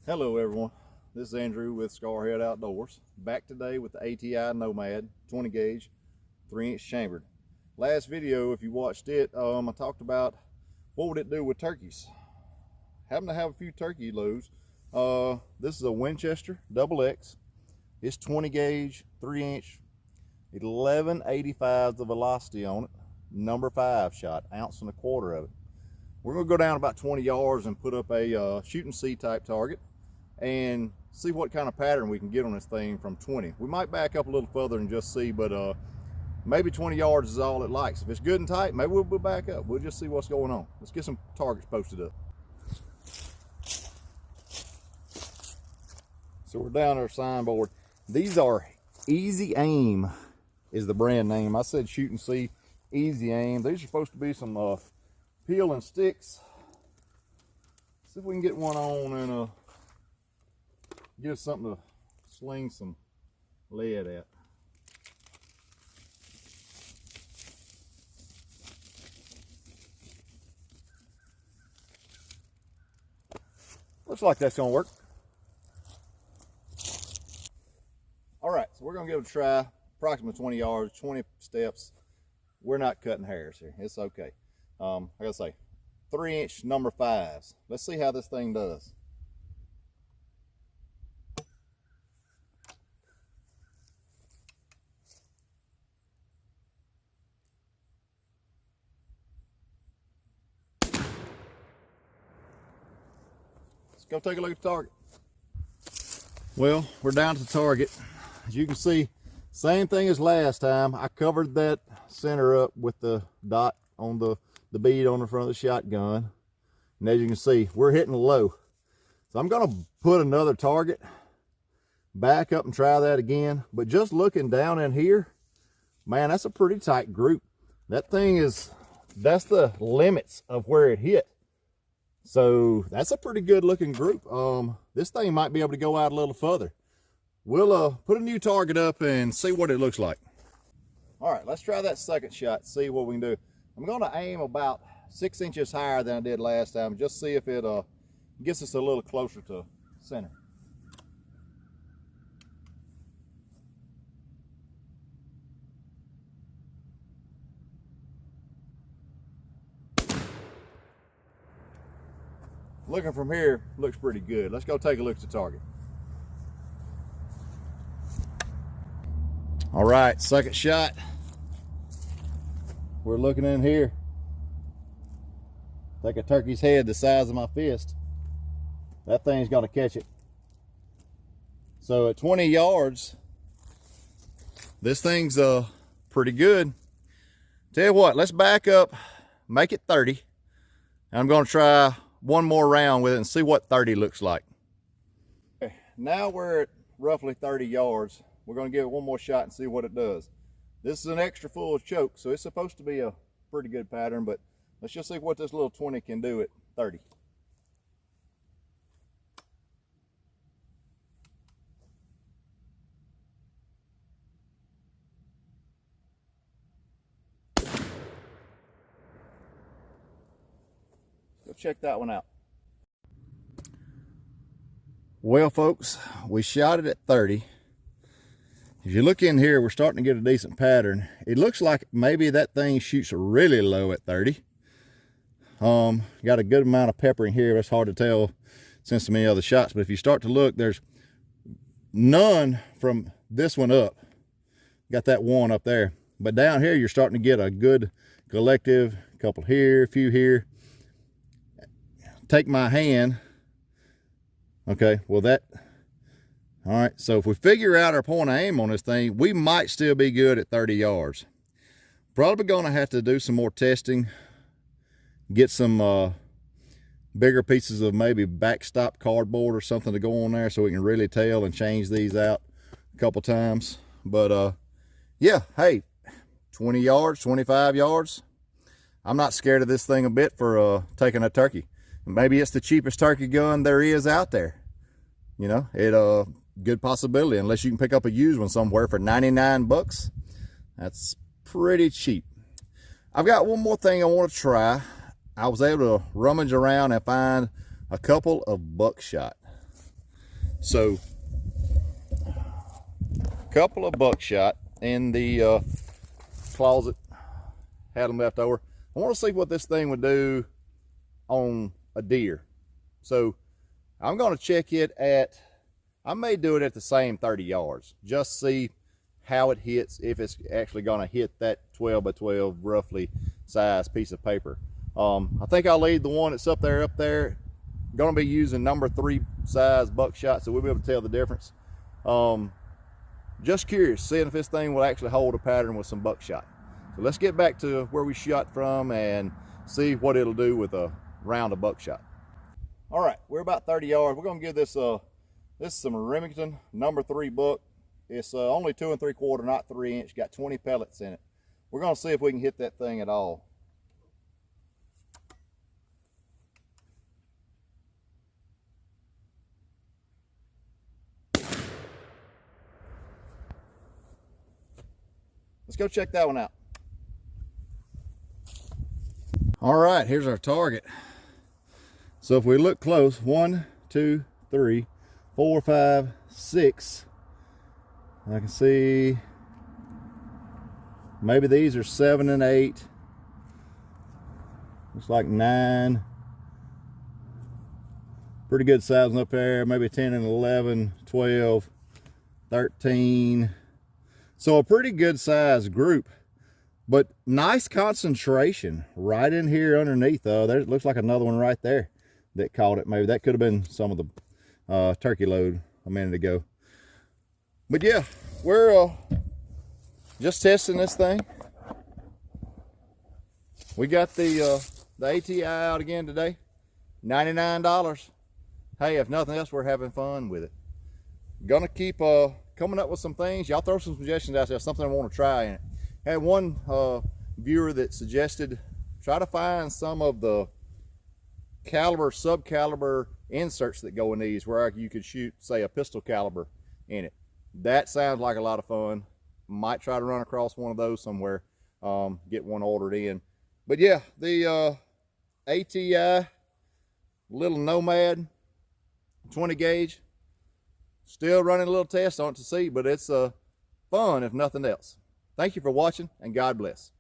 Hello everyone, this is Andrew with Scarhead Outdoors, back today with the ATI NOMAD 20 gauge 3-inch chambered. Last video, if you watched it, I talked about what would it do with turkeys. Happen to have a few turkey loads. This is a Winchester XX. It's 20 gauge 3-inch 1185 the velocity on it, number 5 shot, 1.25 ounces of it. We're going to go down about 20 yards and put up a shoot and see type target and see what kind of pattern we can get on this thing from 20. We might back up a little further and just see, but maybe 20 yards is all it likes. If it's good and tight, maybe we'll back up. We'll just see what's going on. Let's get some targets posted up. So we're down our signboard. These are Easy Aim is the brand name. I said shoot and see, Easy Aim. These are supposed to be some peel and sticks. See if we can get one on and get us something to sling some lead at. Looks like that's gonna work. All right, so we're gonna give it a try. Approximately 20 yards, 20 steps. We're not cutting hairs here. It's okay. I gotta say, 3-inch number 5s. Let's see how this thing does. Let's go take a look at the target. Well, we're down to the target. As you can see, same thing as last time. I covered that center up with the dot on the bead on the front of the shotgun. And as you can see, we're hitting low. So I'm gonna put another target, back up and try that again. But just looking down in here, man, that's a pretty tight group. That thing is, that's the limits of where it hit. So that's a pretty good looking group. This thing might be able to go out a little further. We'll put a new target up and see what it looks like. All right, let's try that second shot, see what we can do. I'm gonna aim about 6 inches higher than I did last time, just see if it gets us a little closer to center. Looking from here, looks pretty good. Let's go take a look at the target. All right, second shot. We're looking in here. Take a turkey's head the size of my fist. That thing's gonna catch it. So at 20 yards, this thing's pretty good. Tell you what, let's back up, make it 30. And I'm gonna try one more round with it and see what 30 looks like. Okay, now we're at roughly 30 yards. We're gonna give it one more shot and see what it does. This is an extra full choke, so it's supposed to be a pretty good pattern, but let's just see what this little 20 can do at 30. Go check that one out. Well, folks, we shot it at 30. If you look in here, we're starting to get a decent pattern. It looks like maybe that thing shoots really low at 30. Got a good amount of peppering here. It's hard to tell since so many other shots, but if you start to look, there's none from this one up. Got that one up there. But down here, you're starting to get a good collective, a couple here, a few here. Take my hand. Okay, well that, all right, so if we figure out our point of aim on this thing, we might still be good at 30 yards. Probably gonna have to do some more testing, get some bigger pieces of maybe backstop cardboard or something to go on there so we can really tell and change these out a couple times. But yeah, hey, 20 yards, 25 yards. I'm not scared of this thing a bit for taking a turkey. Maybe it's the cheapest turkey gun there is out there. You know, it good possibility, unless you can pick up a used one somewhere for 99 bucks. That's pretty cheap. I've got one more thing I want to try. I was able to rummage around and find a couple of buckshot. So, a couple of buckshot in the closet, had them left over. I want to see what this thing would do on a deer. So I'm going to check it at, I may do it at the same 30 yards, just see how it hits, if it's actually going to hit that 12 by 12 roughly size piece of paper. I think I'll leave the one that's up there. Going to be using number 3 size buckshot, so we'll be able to tell the difference. Just curious, seeing if this thing will actually hold a pattern with some buckshot. So let's get back to where we shot from and see what it'll do with a round of buckshot. All right, we're about 30 yards. We're gonna give this this is some Remington number 3 buck. It's only 2 3/4, not 3 inch. Got 20 pellets in it. We're gonna see if we can hit that thing at all. Let's go check that one out. All right, here's our target. So if we look close, 1, 2, 3, 4, 5, 6. I can see maybe these are 7 and 8. Looks like 9. Pretty good size up there. Maybe 10 and 11, 12, 13. So a pretty good size group, but nice concentration right in here underneath. There looks like another one right there that caught it. Maybe that could have been some of the turkey load a minute ago. But yeah, we're just testing this thing. We got the ATI out again today, $99. Hey, if nothing else, we're having fun with it. Gonna keep coming up with some things. Y'all throw some suggestions out there, something I want to try in it. Had one viewer that suggested try to find some of the caliber, sub-caliber inserts that go in these where you could shoot, say, a pistol caliber in it. That sounds like a lot of fun. Might try to run across one of those somewhere, get one ordered in. But yeah, the ATI little Nomad 20 gauge, still running a little test on it to see, but it's fun if nothing else. Thank you for watching, and God bless.